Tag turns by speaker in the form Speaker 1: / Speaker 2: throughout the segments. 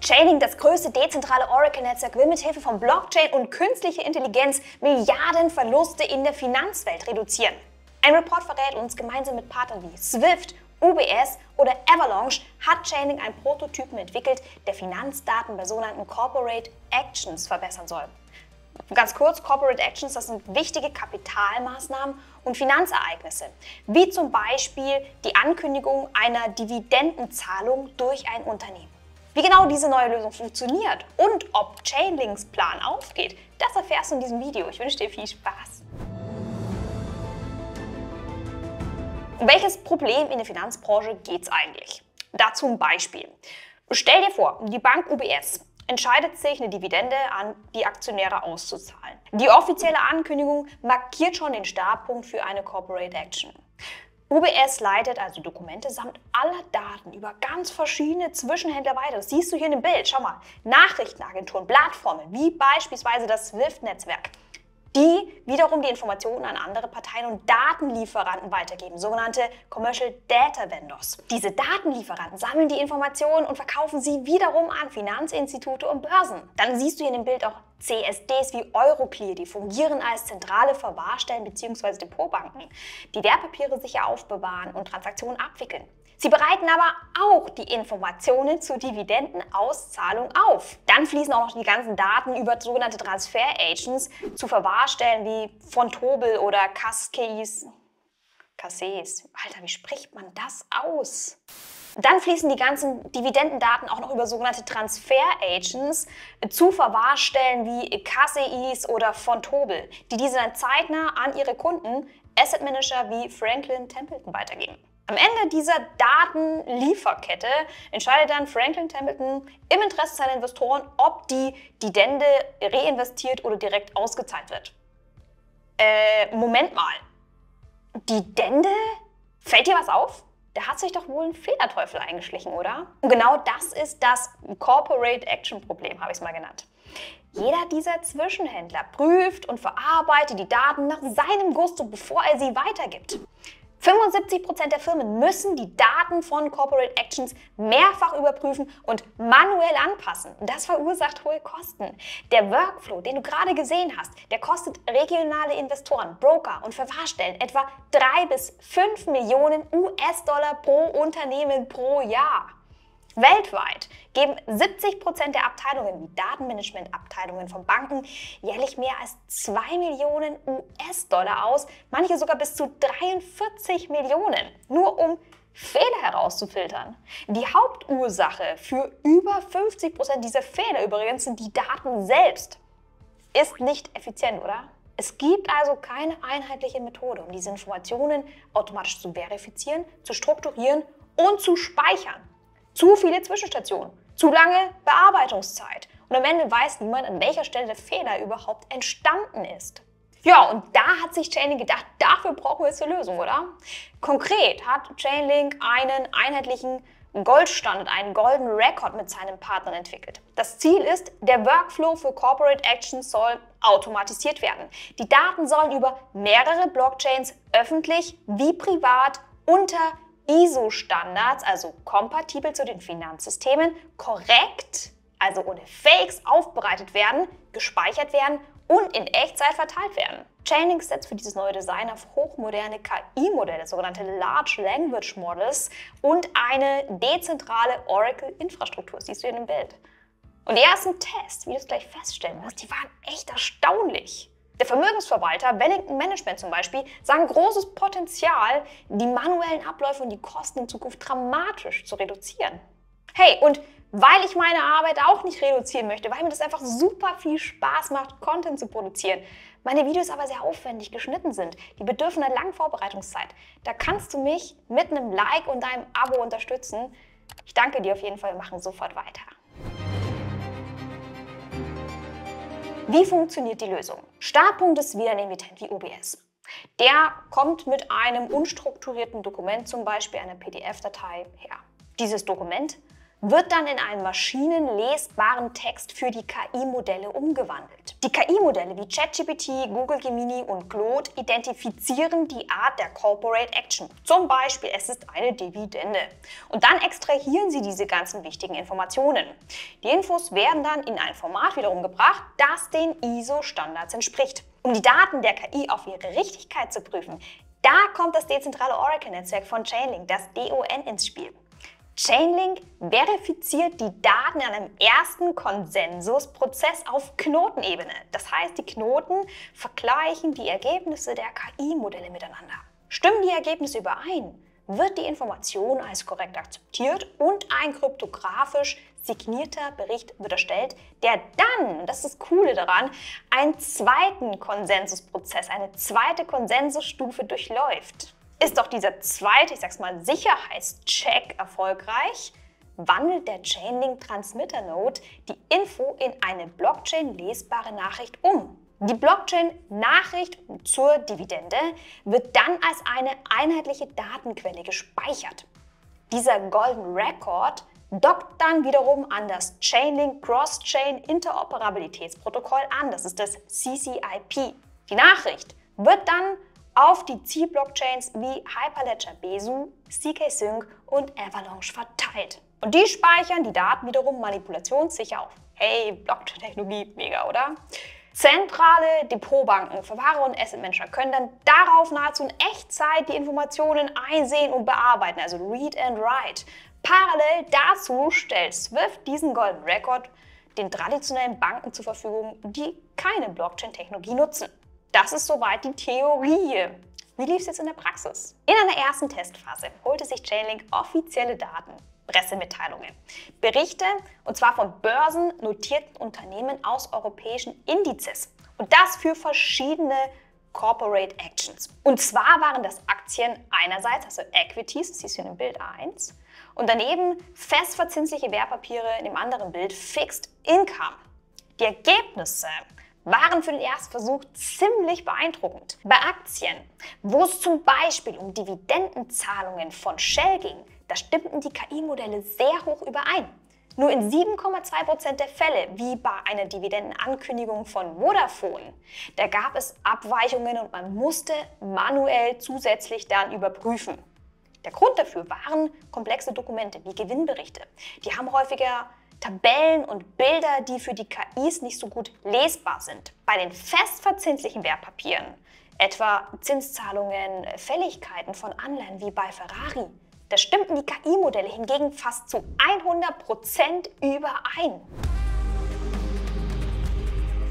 Speaker 1: Chainlink, das größte dezentrale Oracle-Netzwerk, will mit Hilfe von Blockchain und künstlicher Intelligenz Milliardenverluste in der Finanzwelt reduzieren. Ein Report verrät uns, gemeinsam mit Partnern wie Swift, UBS oder Avalanche hat Chainlink einen Prototypen entwickelt, der Finanzdaten bei sogenannten Corporate Actions verbessern soll. Ganz kurz, Corporate Actions, das sind wichtige Kapitalmaßnahmen und Finanzereignisse, wie zum Beispiel die Ankündigung einer Dividendenzahlung durch ein Unternehmen. Wie genau diese neue Lösung funktioniert und ob Chainlinks Plan aufgeht, das erfährst du in diesem Video. Ich wünsche dir viel Spaß. Um welches Problem in der Finanzbranche geht es eigentlich? Dazu ein Beispiel. Stell dir vor, die Bank UBS entscheidet sich, eine Dividende an die Aktionäre auszuzahlen. Die offizielle Ankündigung markiert schon den Startpunkt für eine Corporate Action. UBS leitet also Dokumente samt aller Daten über ganz verschiedene Zwischenhändler weiter. Das siehst du hier in dem Bild. Schau mal, Nachrichtenagenturen, Plattformen wie beispielsweise das Swift-Netzwerk, die wiederum die Informationen an andere Parteien und Datenlieferanten weitergeben, sogenannte Commercial Data Vendors. Diese Datenlieferanten sammeln die Informationen und verkaufen sie wiederum an Finanzinstitute und Börsen. Dann siehst du hier in dem Bild auch CSDs wie Euroclear, die fungieren als zentrale Verwahrstellen bzw. Depotbanken, die Wertpapiere sicher aufbewahren und Transaktionen abwickeln. Sie bereiten aber auch die Informationen zur Dividendenauszahlung auf. Dann fließen auch noch die ganzen Daten über sogenannte Transfer-Agents zu Verwahrstellen wie Vontobel oder Cascais. Alter, wie spricht man das aus? Dann fließen die ganzen Dividendendaten auch noch über sogenannte Transfer-Agents zu Verwahrstellen wie Cascais oder Vontobel, die diese dann zeitnah an ihre Kunden, Asset Manager wie Franklin Templeton, weitergeben. Am Ende dieser Datenlieferkette entscheidet dann Franklin Templeton im Interesse seiner Investoren, ob die Dividende reinvestiert oder direkt ausgezahlt wird. Moment mal. Dividende? Fällt dir was auf? Da hat sich doch wohl ein Fehlerteufel eingeschlichen, oder? Und genau das ist das Corporate Action Problem, habe ich es mal genannt. Jeder dieser Zwischenhändler prüft und verarbeitet die Daten nach seinem Gusto, bevor er sie weitergibt. 75% der Firmen müssen die Daten von Corporate Actions mehrfach überprüfen und manuell anpassen. Das verursacht hohe Kosten. Der Workflow, den du gerade gesehen hast, der kostet regionale Investoren, Broker und Verwahrstellen etwa 3 bis 5 Millionen US-Dollar pro Unternehmen pro Jahr. Weltweit geben 70% der Abteilungen wie Datenmanagement-Abteilungen von Banken jährlich mehr als 2 Millionen US-Dollar aus, manche sogar bis zu 43 Millionen, nur um Fehler herauszufiltern. Die Hauptursache für über 50% dieser Fehler übrigens sind die Daten selbst. Ist nicht effizient, oder? Es gibt also keine einheitliche Methode, um diese Informationen automatisch zu verifizieren, zu strukturieren und zu speichern. Zu viele Zwischenstationen, zu lange Bearbeitungszeit und am Ende weiß niemand, an welcher Stelle der Fehler überhaupt entstanden ist. Ja, und da hat sich Chainlink gedacht, dafür brauchen wir jetzt eine Lösung, oder? Konkret hat Chainlink einen einheitlichen Goldstandard, einen Golden Record mit seinen Partnern entwickelt. Das Ziel ist, der Workflow für Corporate Actions soll automatisiert werden. Die Daten sollen über mehrere Blockchains öffentlich wie privat unter ISO-Standards, also kompatibel zu den Finanzsystemen, korrekt, also ohne Fakes, aufbereitet werden, gespeichert werden und in Echtzeit verteilt werden. Chainlink setzt für dieses neue Design auf hochmoderne KI-Modelle, sogenannte Large Language Models und eine dezentrale Oracle-Infrastruktur, siehst du hier im Bild. Und die ersten Tests, wie du es gleich feststellen wirst, die waren echt erstaunlich. Der Vermögensverwalter, Wellington Management zum Beispiel, sah ein großes Potenzial, die manuellen Abläufe und die Kosten in Zukunft dramatisch zu reduzieren. Hey, und weil ich meine Arbeit auch nicht reduzieren möchte, weil mir das einfach super viel Spaß macht, Content zu produzieren, meine Videos aber sehr aufwendig geschnitten sind, die bedürfen einer langen Vorbereitungszeit, da kannst du mich mit einem Like und einem Abo unterstützen. Ich danke dir auf jeden Fall, wir machen sofort weiter. Wie funktioniert die Lösung? Startpunkt ist wieder ein Emittent wie UBS. Der kommt mit einem unstrukturierten Dokument, zum Beispiel einer PDF-Datei, her. Dieses Dokument wird dann in einen maschinenlesbaren Text für die KI-Modelle umgewandelt. Die KI-Modelle wie ChatGPT, Google Gemini und Claude identifizieren die Art der Corporate Action. Zum Beispiel, es ist eine Dividende. Und dann extrahieren sie diese ganzen wichtigen Informationen. Die Infos werden dann in ein Format wiederum gebracht, das den ISO-Standards entspricht. Um die Daten der KI auf ihre Richtigkeit zu prüfen, da kommt das dezentrale Oracle-Netzwerk von Chainlink, das DON, ins Spiel. Chainlink verifiziert die Daten in einem ersten Konsensusprozess auf Knotenebene. Das heißt, die Knoten vergleichen die Ergebnisse der KI-Modelle miteinander. Stimmen die Ergebnisse überein, wird die Information als korrekt akzeptiert und ein kryptografisch signierter Bericht wird erstellt, der dann, das ist das Coole daran, einen zweiten Konsensusprozess, eine zweite Konsensusstufe durchläuft. Ist doch dieser zweite, ich sag's mal, Sicherheitscheck erfolgreich, wandelt der Chainlink Transmitter Node die Info in eine Blockchain-lesbare Nachricht um. Die Blockchain-Nachricht zur Dividende wird dann als eine einheitliche Datenquelle gespeichert. Dieser Golden Record dockt dann wiederum an das Chainlink Cross-Chain Interoperabilitätsprotokoll an, das ist das CCIP. Die Nachricht wird dann auf die Zielblockchains wie Hyperledger Besu, CK-Sync und Avalanche verteilt. Und die speichern die Daten wiederum manipulationssicher auf. Hey, Blockchain-Technologie, mega, oder? Zentrale Depotbanken, Verwahrer und Asset Manager können dann darauf nahezu in Echtzeit die Informationen einsehen und bearbeiten, also Read and Write. Parallel dazu stellt Swift diesen Golden Record den traditionellen Banken zur Verfügung, die keine Blockchain-Technologie nutzen. Das ist soweit die Theorie. Wie lief es jetzt in der Praxis? In einer ersten Testphase holte sich Chainlink offizielle Daten, Pressemitteilungen, Berichte, und zwar von börsennotierten Unternehmen aus europäischen Indizes. Und das für verschiedene Corporate Actions. Und zwar waren das Aktien einerseits, also Equities, das siehst du in dem Bild A1, und daneben festverzinsliche Wertpapiere in dem anderen Bild Fixed Income. Die Ergebnisse waren für den Erstversuch ziemlich beeindruckend. Bei Aktien, wo es zum Beispiel um Dividendenzahlungen von Shell ging, da stimmten die KI-Modelle sehr hoch überein. Nur in 7,2% der Fälle, wie bei einer Dividendenankündigung von Vodafone, da gab es Abweichungen und man musste manuell zusätzlich dann überprüfen. Der Grund dafür waren komplexe Dokumente wie Gewinnberichte. Die haben häufiger Tabellen und Bilder, die für die KIs nicht so gut lesbar sind. Bei den festverzinslichen Wertpapieren, etwa Zinszahlungen, Fälligkeiten von Anleihen wie bei Ferrari, da stimmten die KI-Modelle hingegen fast zu 100% überein.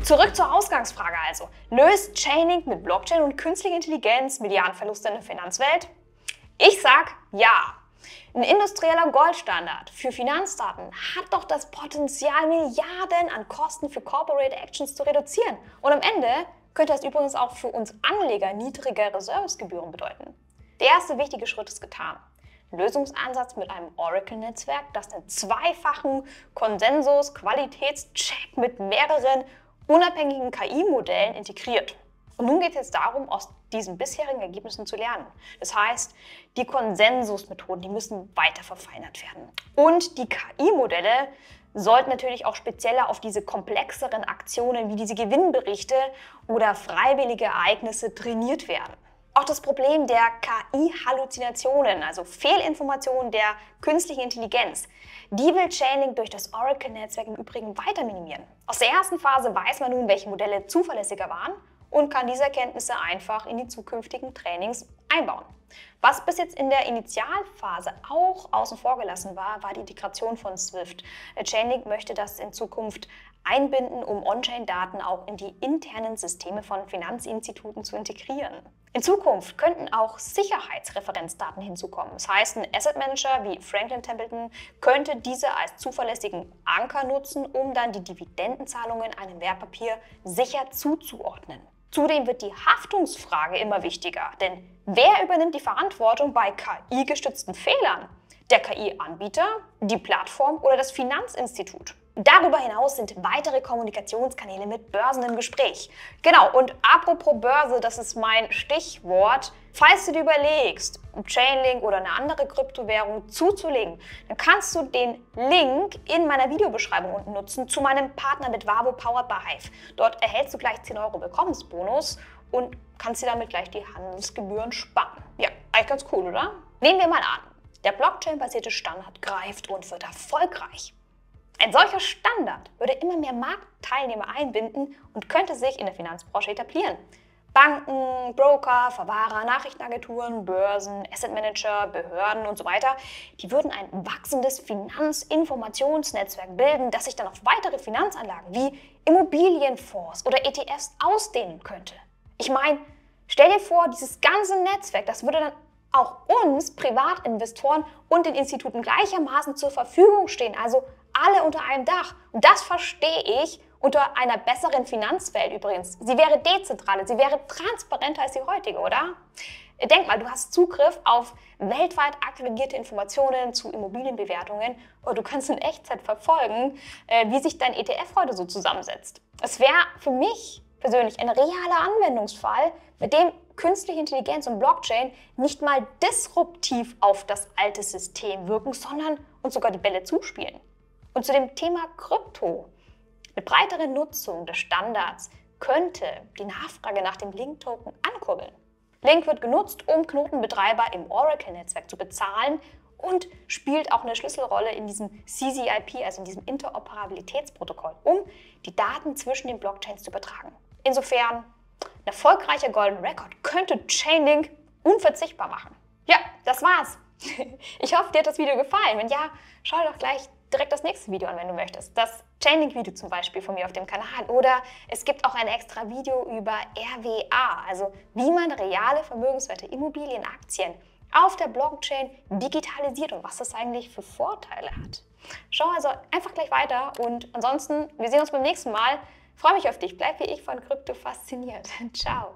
Speaker 1: Zurück zur Ausgangsfrage also. Löst Chainlink mit Blockchain und künstlicher Intelligenz Milliardenverluste in der Finanzwelt? Ich sag ja. Ein industrieller Goldstandard für Finanzdaten hat doch das Potenzial, Milliarden an Kosten für Corporate Actions zu reduzieren. Und am Ende könnte das übrigens auch für uns Anleger niedrigere Servicegebühren bedeuten. Der erste wichtige Schritt ist getan. Ein Lösungsansatz mit einem Oracle-Netzwerk, das den zweifachen Konsensus-Qualitätscheck mit mehreren unabhängigen KI-Modellen integriert. Und nun geht es jetzt darum, aus diesen bisherigen Ergebnissen zu lernen. Das heißt, die Konsensusmethoden, die müssen weiter verfeinert werden. Und die KI-Modelle sollten natürlich auch spezieller auf diese komplexeren Aktionen wie diese Gewinnberichte oder freiwillige Ereignisse trainiert werden. Auch das Problem der KI-Halluzinationen, also Fehlinformationen der künstlichen Intelligenz, die will Chainlink durch das Oracle-Netzwerk im Übrigen weiter minimieren. Aus der ersten Phase weiß man nun, welche Modelle zuverlässiger waren und kann diese Erkenntnisse einfach in die zukünftigen Trainings einbauen. Was bis jetzt in der Initialphase auch außen vor gelassen war, war die Integration von Swift. Chainlink möchte das in Zukunft einbinden, um On-Chain-Daten auch in die internen Systeme von Finanzinstituten zu integrieren. In Zukunft könnten auch Sicherheitsreferenzdaten hinzukommen. Das heißt, ein Asset Manager wie Franklin Templeton könnte diese als zuverlässigen Anker nutzen, um dann die Dividendenzahlungen einem Wertpapier sicher zuzuordnen. Zudem wird die Haftungsfrage immer wichtiger, denn wer übernimmt die Verantwortung bei KI-gestützten Fehlern? Der KI-Anbieter, die Plattform oder das Finanzinstitut? Darüber hinaus sind weitere Kommunikationskanäle mit Börsen im Gespräch. Genau, und apropos Börse, das ist mein Stichwort. Falls du dir überlegst, Chainlink oder eine andere Kryptowährung zuzulegen, dann kannst du den Link in meiner Videobeschreibung unten nutzen zu meinem Partner Bitwavo powered by Hive. Dort erhältst du gleich 10 € Willkommensbonus und kannst dir damit gleich die Handelsgebühren sparen. Ja, eigentlich ganz cool, oder? Nehmen wir mal an, der Blockchain-basierte Standard greift und wird erfolgreich. Ein solcher Standard würde immer mehr Marktteilnehmer einbinden und könnte sich in der Finanzbranche etablieren. Banken, Broker, Verwahrer, Nachrichtenagenturen, Börsen, Assetmanager, Behörden und so weiter, die würden ein wachsendes Finanzinformationsnetzwerk bilden, das sich dann auf weitere Finanzanlagen wie Immobilienfonds oder ETFs ausdehnen könnte. Ich meine, stell dir vor, dieses ganze Netzwerk, das würde dann auch uns Privatinvestoren und den Instituten gleichermaßen zur Verfügung stehen, also alle unter einem Dach. Und das verstehe ich unter einer besseren Finanzwelt übrigens. Sie wäre dezentraler, sie wäre transparenter als die heutige, oder? Denk mal, du hast Zugriff auf weltweit aggregierte Informationen zu Immobilienbewertungen und du kannst in Echtzeit verfolgen, wie sich dein ETF heute so zusammensetzt. Es wäre für mich persönlich ein realer Anwendungsfall, mit dem künstliche Intelligenz und Blockchain nicht mal disruptiv auf das alte System wirken, sondern uns sogar die Bälle zuspielen. Und zu dem Thema Krypto. Mit breiterer Nutzung des Standards könnte die Nachfrage nach dem Link-Token ankurbeln. Link wird genutzt, um Knotenbetreiber im Oracle-Netzwerk zu bezahlen und spielt auch eine Schlüsselrolle in diesem CCIP, also in diesem Interoperabilitätsprotokoll, um die Daten zwischen den Blockchains zu übertragen. Insofern, ein erfolgreicher Golden Record könnte Chainlink unverzichtbar machen. Ja, das war's. Ich hoffe, dir hat das Video gefallen. Wenn ja, schau doch gleich direkt das nächste Video an, wenn du möchtest. Das Chainlink-Video zum Beispiel von mir auf dem Kanal. Oder es gibt auch ein extra Video über RWA, also wie man reale Vermögenswerte, Immobilien, Aktien auf der Blockchain digitalisiert und was das eigentlich für Vorteile hat. Schau also einfach gleich weiter und ansonsten, wir sehen uns beim nächsten Mal. Ich freue mich auf dich. Bleib wie ich von Krypto fasziniert. Ciao.